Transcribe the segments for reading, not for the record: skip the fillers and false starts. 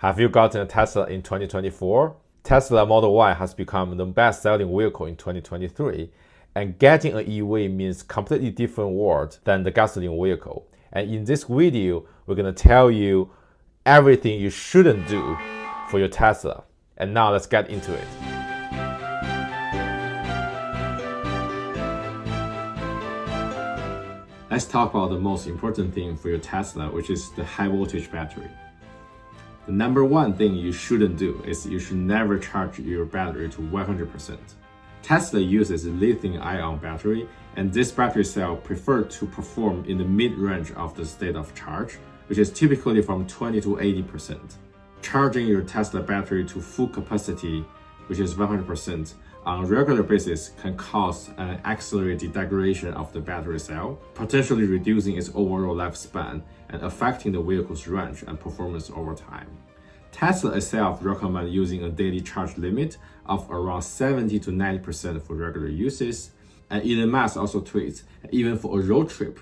Have you gotten a Tesla in 2024? Tesla Model Y has become the best-selling vehicle in 2023, and getting an EV means completely different world than the gasoline vehicle. And in this video, we're going to tell you everything you shouldn't do for your Tesla. And now let's get into it. Let's talk about the most important thing for your Tesla, which is the high voltage battery. The number one thing you shouldn't do is you should never charge your battery to 100%. Tesla uses a lithium-ion battery, and this battery cell prefers to perform in the mid-range of the state of charge, which is typically from 20 to 80%. Charging your Tesla battery to full capacity, which is 100%, on a regular basis can cause an accelerated degradation of the battery cell, potentially reducing its overall lifespan and affecting the vehicle's range and performance over time. Tesla itself recommends using a daily charge limit of around 70 to 90% for regular uses, and Elon Musk also tweets, even for a road trip,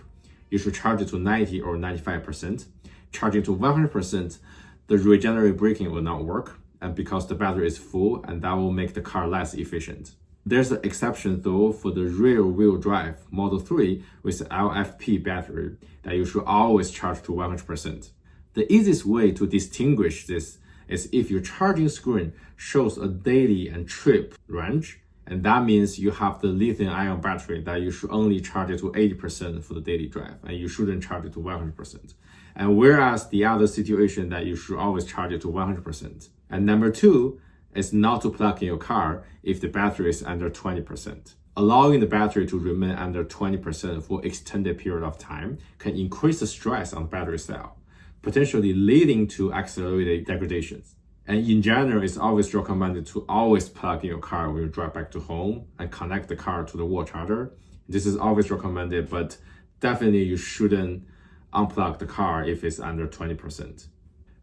you should charge it to 90 or 95%. Charging to 100%, the regenerative braking will not work, and because the battery is full, and that will make the car less efficient. There's an exception though for the rear-wheel drive Model 3 with the LFP battery that you should always charge to 100%. The easiest way to distinguish this is if your charging screen shows a daily and trip range, and that means you have the lithium-ion battery that you should only charge it to 80% for the daily drive, and you shouldn't charge it to 100%. And whereas the other situation that you should always charge it to 100%. And number two is not to plug in your car if the battery is under 20%. Allowing the battery to remain under 20% for extended period of time can increase the stress on the battery cell, potentially leading to accelerated degradations. And in general, it's always recommended to always plug in your car when you drive back to home and connect the car to the wall charger. This is always recommended, but definitely you shouldn't unplug the car if it's under 20%.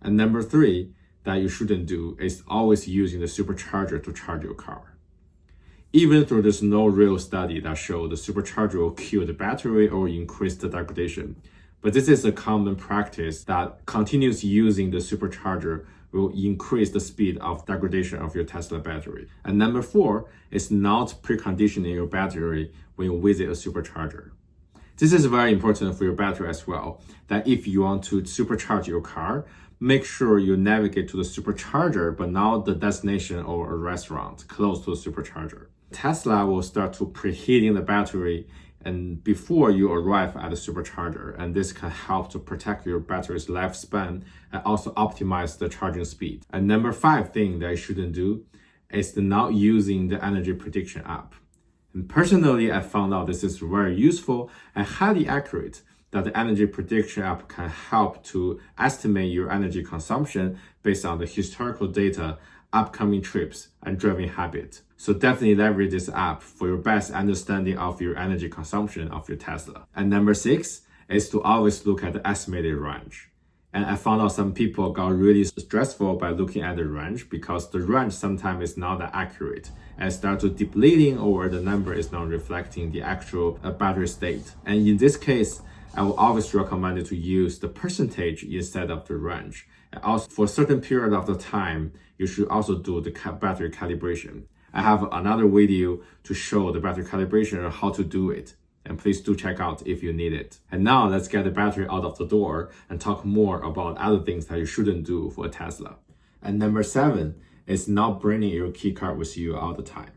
And number three that you shouldn't do is always using the supercharger to charge your car. Even though there's no real study that shows the supercharger will kill the battery or increase the degradation, but this is a common practice that continuous using the supercharger will increase the speed of degradation of your Tesla battery. And number four is not preconditioning your battery when you visit a supercharger. This is very important for your battery as well, that if you want to supercharge your car, make sure you navigate to the supercharger, but not the destination or a restaurant close to the supercharger. Tesla will start to preheating the battery and before you arrive at the supercharger, and this can help to protect your battery's lifespan and also optimize the charging speed. And number five thing that you shouldn't do is not using the energy prediction app. And personally, I found out this is very useful and highly accurate, that the energy prediction app can help to estimate your energy consumption based on the historical data, upcoming trips, and driving habit. So definitely leverage this app for your best understanding of your energy consumption of your Tesla. And number six is to always look at the estimated range. And I found out some people got really stressful by looking at the range because the range sometimes is not that accurate and start to depleting or the number is not reflecting the actual battery state. And in this case, I will always recommend you to use the percentage instead of the range. And also for a certain period of the time, you should also do the battery calibration. I have another video to show the battery calibration and how to do it. And please do check out if you need it. And now let's get the battery out of the door and talk more about other things that you shouldn't do for a Tesla. And number seven is not bringing your key card with you all the time.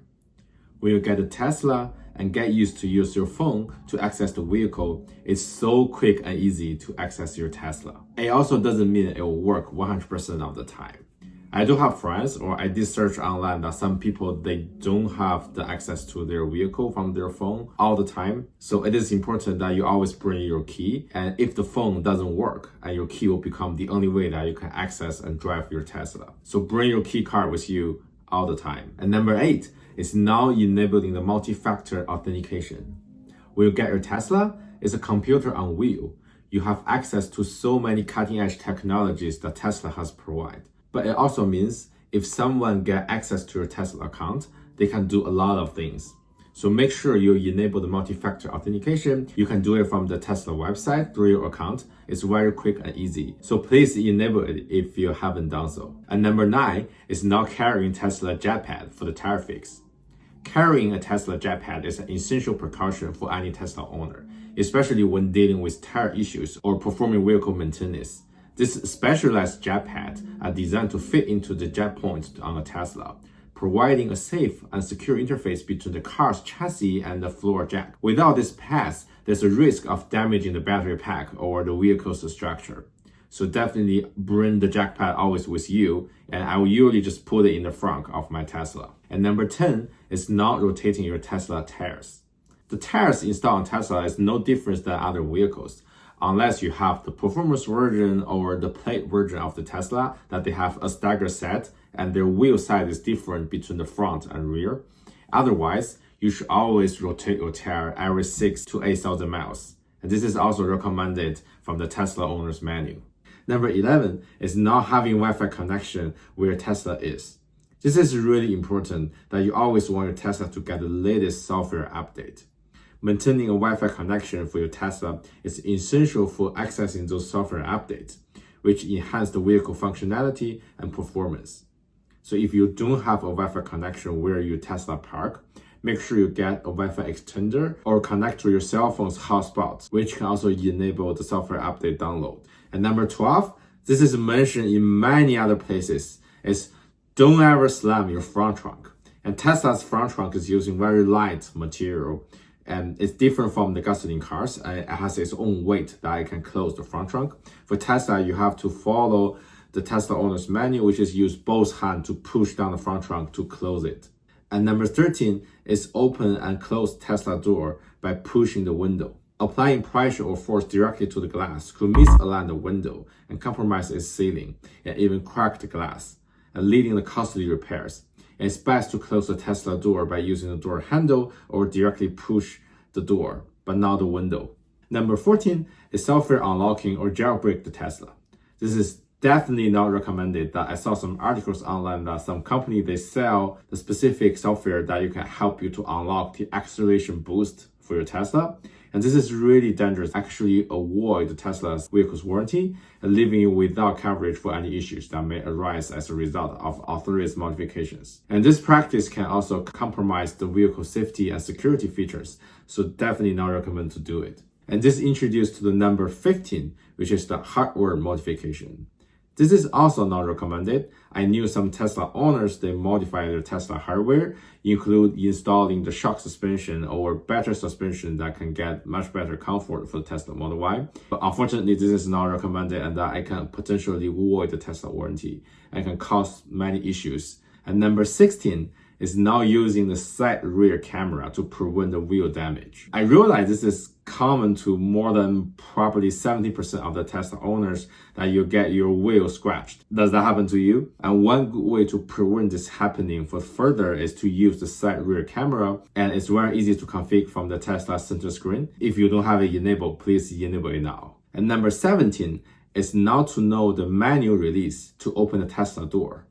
When you get a Tesla and get used to use your phone to access the vehicle, it's so quick and easy to access your Tesla. It also doesn't mean it will work 100% of the time. I do have friends, or I did search online that some people, they don't have the access to their vehicle from their phone all the time. So it is important that you always bring your key. And if the phone doesn't work, and your key will become the only way that you can access and drive your Tesla. So bring your key card with you all the time. And number eight is now enabling the multi-factor authentication. When you get your Tesla, it's a computer on wheel. You have access to so many cutting-edge technologies that Tesla has provided. But it also means if someone get access to your Tesla account, they can do a lot of things. So make sure you enable the multi-factor authentication. You can do it from the Tesla website through your account. It's very quick and easy. So please enable it if you haven't done so. And number 9 is not carrying Tesla Jetpad for the tire fix. Carrying a Tesla Jetpad is an essential precaution for any Tesla owner, especially when dealing with tire issues or performing vehicle maintenance. These specialized Jetpads are designed to fit into the jet point on a Tesla, providing a safe and secure interface between the car's chassis and the floor jack. Without this pads, there's a risk of damaging the battery pack or the vehicle's structure. So definitely bring the jack pad always with you, and I will usually just put it in the front of my Tesla. And number 10 is not rotating your Tesla tires. The tires installed on Tesla is no different than other vehicles, unless you have the performance version or the plate version of the Tesla that they have a stagger set and their wheel size is different between the front and rear. Otherwise, you should always rotate your tire every 6,000 to 8,000 miles. And this is also recommended from the Tesla owner's manual. Number 11 is not having Wi-Fi connection where Tesla is. This is really important that you always want your Tesla to get the latest software update. Maintaining a Wi-Fi connection for your Tesla is essential for accessing those software updates, which enhance the vehicle functionality and performance. So if you don't have a Wi-Fi connection where your Tesla park, make sure you get a Wi-Fi extender or connect to your cell phone's hotspots, which can also enable the software update download. And number 12, this is mentioned in many other places, is don't ever slam your front trunk. And Tesla's front trunk is using very light material, and it's different from the gasoline cars. It has its own weight that it can close the front trunk. For Tesla, you have to follow the Tesla owner's manual, which is use both hands to push down the front trunk to close it. And number 13 is open and close Tesla door by pushing the window. Applying pressure or force directly to the glass could misalign the window and compromise its sealing and even crack the glass, and leading to costly repairs. And it's best to close the Tesla door by using the door handle or directly push the door, but not the window. Number 14 is software unlocking or jailbreak the Tesla. This is definitely not recommended. That I saw some articles online that some company, they sell the specific software that you can help you to unlock the acceleration boost for your Tesla. And this is really dangerous. Actually avoid the Tesla's vehicle's warranty and leaving you without coverage for any issues that may arise as a result of authorized modifications. And this practice can also compromise the vehicle safety and security features. So definitely not recommend to do it. And this introduced to the number 15, which is the hardware modification. This is also not recommended. I knew some Tesla owners, they modify their Tesla hardware, include installing the shock suspension or better suspension that can get much better comfort for the Tesla Model Y. But unfortunately, this is not recommended, and that I can potentially void the Tesla warranty and can cause many issues. And number 16 is now using the side rear camera to prevent the wheel damage. I realize this is common to more than probably 70% of the Tesla owners, that you get your wheel scratched. Does that happen to you? And one good way to prevent this happening for further is to use the side rear camera, and it's very easy to configure from the Tesla center screen. If you don't have it enabled, please enable it now. And number 17 is now to know the manual release to open the Tesla door.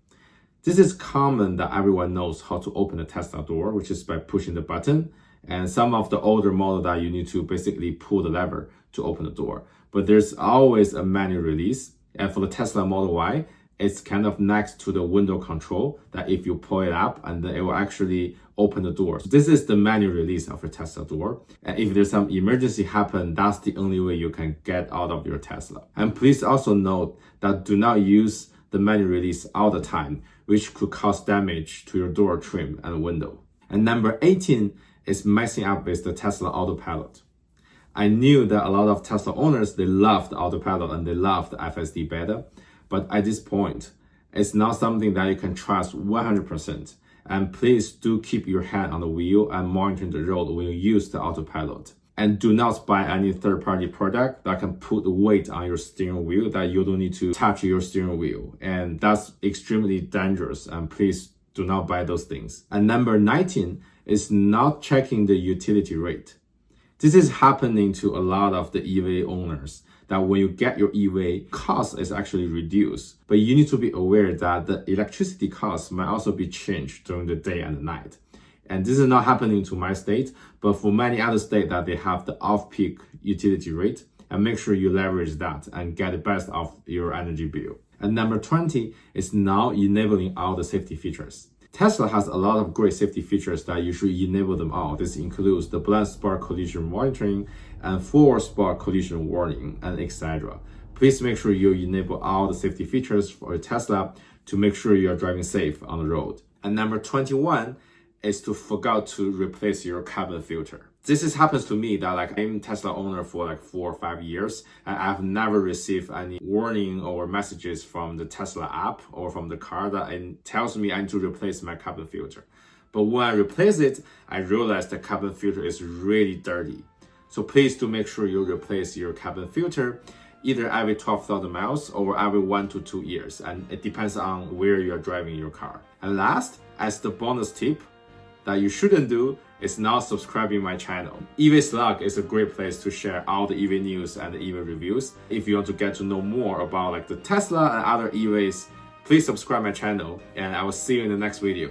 This is common that everyone knows how to open the Tesla door, which is by pushing the button. And some of the older model that you need to basically pull the lever to open the door. But there's always a manual release. And for the Tesla Model Y, it's kind of next to the window control that if you pull it up, and then it will actually open the door. So this is the manual release of your Tesla door. And if there's some emergency happen, that's the only way you can get out of your Tesla. And please also note that do not use the manual release all the time, which could cause damage to your door trim and window. And number 18 is messing up with the Tesla Autopilot. I knew that a lot of Tesla owners, they love the Autopilot and they love the FSD beta, but at this point, it's not something that you can trust 100%. And please do keep your hand on the wheel and monitor the road when you use the Autopilot. And do not buy any third-party product that can put weight on your steering wheel that you don't need to touch your steering wheel. And that's extremely dangerous, and please do not buy those things. And number 19 is not checking the utility rate. This is happening to a lot of the EV owners, that when you get your EV, cost is actually reduced. But you need to be aware that the electricity cost might also be changed during the day and the night. And this is not happening to my state, but for many other states that they have the off-peak utility rate, and make sure you leverage that and get the best of your energy bill. And number 20 is now enabling all the safety features. Tesla has a lot of great safety features that you should enable them all. This includes the blind spot collision monitoring and forward spot collision warning, and etc. Please make sure you enable all the safety features for your Tesla to make sure you are driving safe on the road. And number 21 is to forget to replace your carbon filter. This happens to me that like I'm a Tesla owner for like 4 or 5 years, and I've never received any warning or messages from the Tesla app or from the car that it tells me I need to replace my carbon filter. But when I replace it, I realize the carbon filter is really dirty. So please do make sure you replace your carbon filter either every 12,000 miles or every 1 to 2 years, and it depends on where you're driving your car. And last, as the bonus tip that you shouldn't do is not subscribing my channel. EV Slug is a great place to share all the EV news and the EV reviews. If you want to get to know more about like the Tesla and other EVs, please subscribe my channel, and I will see you in the next video.